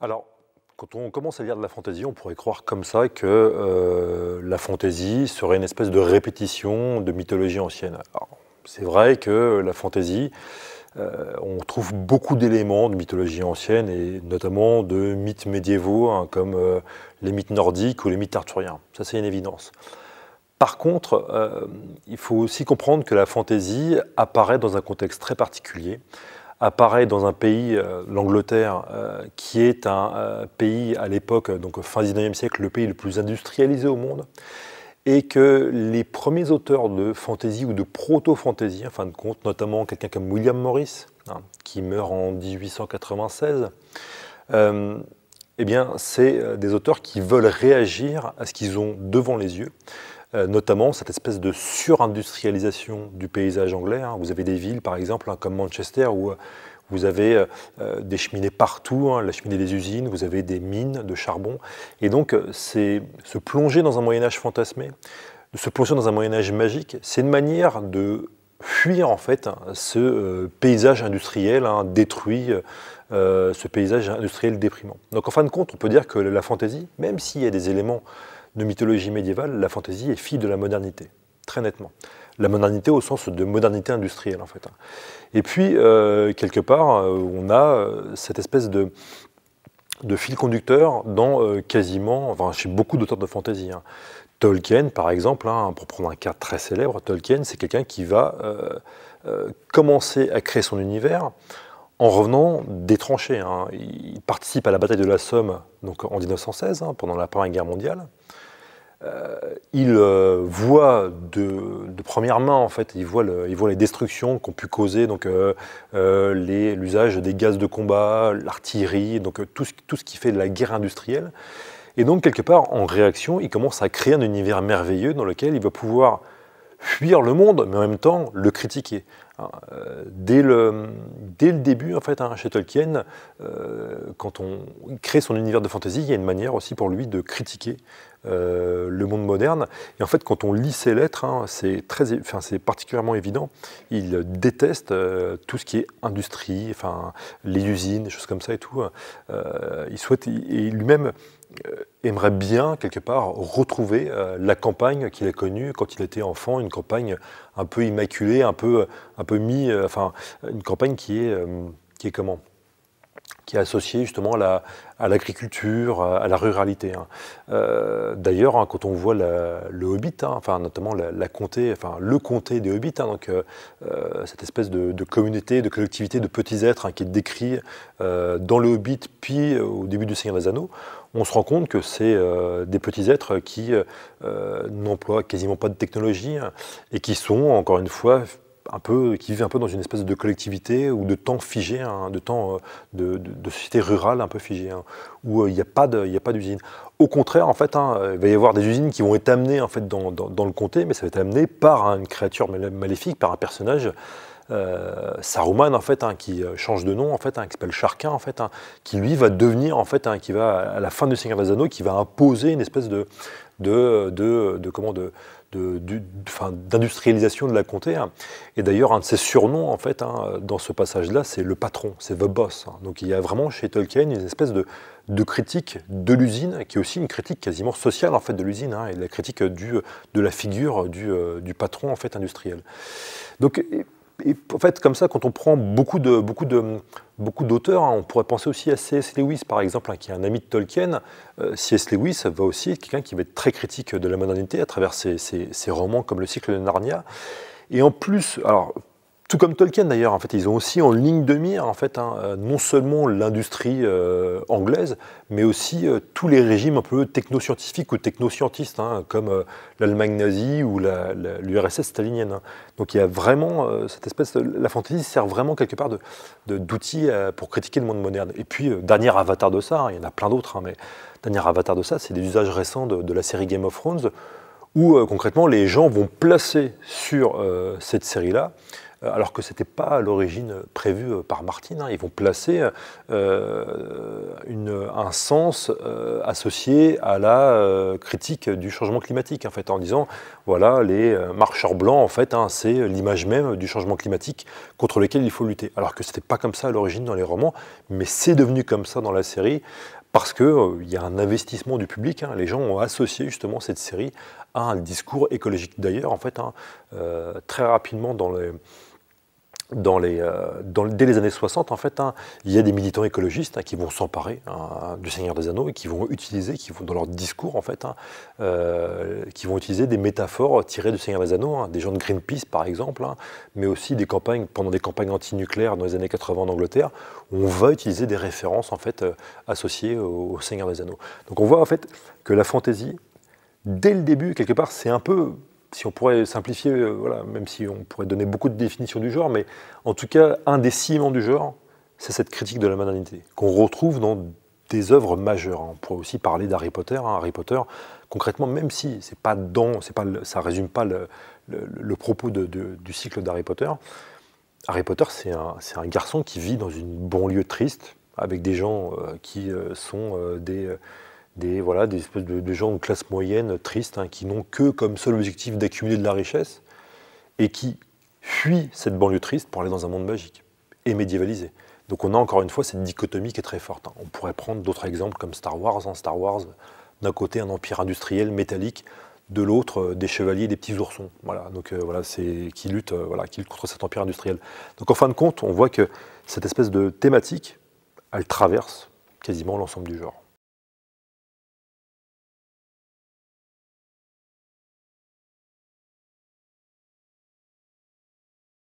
Alors, quand on commence à lire de la fantaisie, on pourrait croire comme ça que la fantaisie serait une espèce de répétition de mythologie ancienne. Alors, c'est vrai que la fantaisie, on trouve beaucoup d'éléments de mythologie ancienne et notamment de mythes médiévaux, hein, comme les mythes nordiques ou les mythes arthuriens. Ça, c'est une évidence. Par contre, il faut aussi comprendre que la fantaisie apparaît dans un contexte très particulier, apparaît dans un pays, l'Angleterre, qui est un pays à l'époque, donc fin 19e siècle, le pays le plus industrialisé au monde, et que les premiers auteurs de fantaisie ou de proto-fantaisie, en fin de compte, notamment quelqu'un comme William Morris, hein, qui meurt en 1896, eh bien, c'est des auteurs qui veulent réagir à ce qu'ils ont devant les yeux, notamment cette espèce de surindustrialisation du paysage anglais. Hein. Vous avez des villes, par exemple, hein, comme Manchester, où vous avez des cheminées partout, hein, la cheminée des usines, vous avez des mines de charbon. Et donc, c'est se plonger dans un Moyen-Âge fantasmé, de se plonger dans un Moyen-Âge magique, c'est une manière de fuir, en fait, hein, ce paysage industriel hein, détruit, ce paysage industriel déprimant. Donc, en fin de compte, on peut dire que la fantaisie, même s'il y a des éléments de mythologie médiévale, la fantaisie est fille de la modernité, très nettement. La modernité au sens de modernité industrielle, en fait. Et puis, quelque part, on a cette espèce de fil conducteur dans quasiment, enfin, chez beaucoup d'auteurs de fantaisie. Hein. Tolkien, par exemple, hein, pour prendre un cas très célèbre, Tolkien, c'est quelqu'un qui va commencer à créer son univers en revenant des tranchées. Hein. Il participe à la bataille de la Somme donc en 1916, hein, pendant la Première Guerre mondiale. Il voit de première main, en fait, il voit les destructions qu'ont pu causer donc, l'usage des gaz de combat, l'artillerie, donc tout ce qui fait de la guerre industrielle. Et donc, quelque part, en réaction, il commence à créer un univers merveilleux dans lequel il va pouvoir fuir le monde, mais en même temps le critiquer. Dès le début, en fait, hein, chez Tolkien, quand on crée son univers de fantasy, il y a une manière aussi pour lui de critiquer le monde moderne. Et en fait, quand on lit ses lettres, hein, c'est particulièrement évident. Il déteste tout ce qui est industrie, enfin, les usines, des choses comme ça et tout. Il souhaite, et lui-même aimerait bien, quelque part, retrouver la campagne qu'il a connue quand il était enfant, une campagne un peu immaculée, un peu enfin, une campagne qui est comment ? Qui est associée justement à l'agriculture, à la ruralité. Hein. D'ailleurs, hein, quand on voit le Hobbit, hein, enfin, notamment la comté, enfin, le comté des Hobbits, hein, donc, cette espèce de communauté, de collectivité de petits êtres hein, qui est décrit dans le Hobbit, puis au début du Seigneur des Anneaux, on se rend compte que c'est des petits êtres qui n'emploient quasiment pas de technologie hein, et qui sont, encore une fois, qui vivent un peu dans une espèce de collectivité ou de temps figé, hein, de temps de société rurale un peu figée, hein, où il n'y a pas d'usine. Au contraire, en fait, hein, il va y avoir des usines qui vont être amenées en fait, dans le comté, mais ça va être amené par une créature maléfique, par un personnage, Saruman, en fait, hein, qui change de nom, en fait, hein, qui s'appelle Sharkin, en fait, hein, qui lui va devenir, en fait, hein, qui va, à la fin du Seigneur des Anneaux, qui va imposer une espèce d'industrialisation de la comté. Hein. Et d'ailleurs, un de ses surnoms, en fait, hein, dans ce passage-là, c'est le patron, c'est The Boss. Hein. Donc il y a vraiment chez Tolkien une espèce de critique de l'usine, qui est aussi une critique quasiment sociale en fait, de l'usine, hein, et de la critique de la figure du patron en fait, industriel. Donc, et en fait, comme ça, quand on prend beaucoup d'auteurs, hein, on pourrait penser aussi à C.S. Lewis, par exemple, hein, qui est un ami de Tolkien. C.S. Lewis va aussi être quelqu'un qui va être très critique de la modernité à travers ses romans comme Le Cycle de Narnia. Et en plus, alors, tout comme Tolkien d'ailleurs, en fait, ils ont aussi en ligne de mire, en fait, hein, non seulement l'industrie anglaise, mais aussi tous les régimes un peu technoscientifiques ou technoscientistes, hein, comme l'Allemagne nazie ou l'URSS stalinienne. Hein. Donc il y a vraiment cette espèce la fantaisie sert vraiment quelque part d'outil pour critiquer le monde moderne. Et puis, dernier avatar de ça, hein, il y en a plein d'autres, hein, mais dernier avatar de ça, c'est des usages récents de la série Game of Thrones, où concrètement les gens vont placer sur cette série-là alors que ce n'était pas à l'origine prévu par Martin. Ils vont placer un sens associé à la critique du changement climatique, en fait, en disant, voilà, les marcheurs blancs, en fait, c'est l'image même du changement climatique contre lequel il faut lutter. Alors que ce n'était pas comme ça à l'origine dans les romans, mais c'est devenu comme ça dans la série, parce qu'il y a un investissement du public. Les gens ont associé justement cette série à un discours écologique. D'ailleurs, en fait, très rapidement dès les années 60, en fait, il y a des militants écologistes qui vont s'emparer du Seigneur des Anneaux et qui vont utiliser, dans leur discours, en fait, qui vont utiliser des métaphores tirées du Seigneur des Anneaux, des gens de Greenpeace, par exemple, mais aussi pendant des campagnes anti-nucléaires dans les années 80 en Angleterre, où on va utiliser des références, en fait, associées au Seigneur des Anneaux. Donc on voit, en fait, que la fantasy, dès le début, quelque part, c'est un peu... Si on pourrait simplifier, voilà, même si on pourrait donner beaucoup de définitions du genre, mais en tout cas, un des ciments du genre, c'est cette critique de la modernité, qu'on retrouve dans des œuvres majeures. On pourrait aussi parler d'Harry Potter. Harry Potter, concrètement, même si ça ne résume pas le propos du cycle d'Harry Potter, Harry Potter, c'est un garçon qui vit dans une banlieue triste, avec des gens qui sont des espèces de gens de classe moyenne tristes, qui n'ont que comme seul objectif d'accumuler de la richesse et qui fuient cette banlieue triste pour aller dans un monde magique et médiévalisé. Donc on a encore une fois cette dichotomie qui est très forte. On pourrait prendre d'autres exemples comme Star Wars. Star Wars, d'un côté un empire industriel métallique, de l'autre des chevaliers, des petits oursons. Voilà, donc qui luttent contre cet empire industriel. Donc en fin de compte, on voit que cette espèce de thématique, elle traverse quasiment l'ensemble du genre.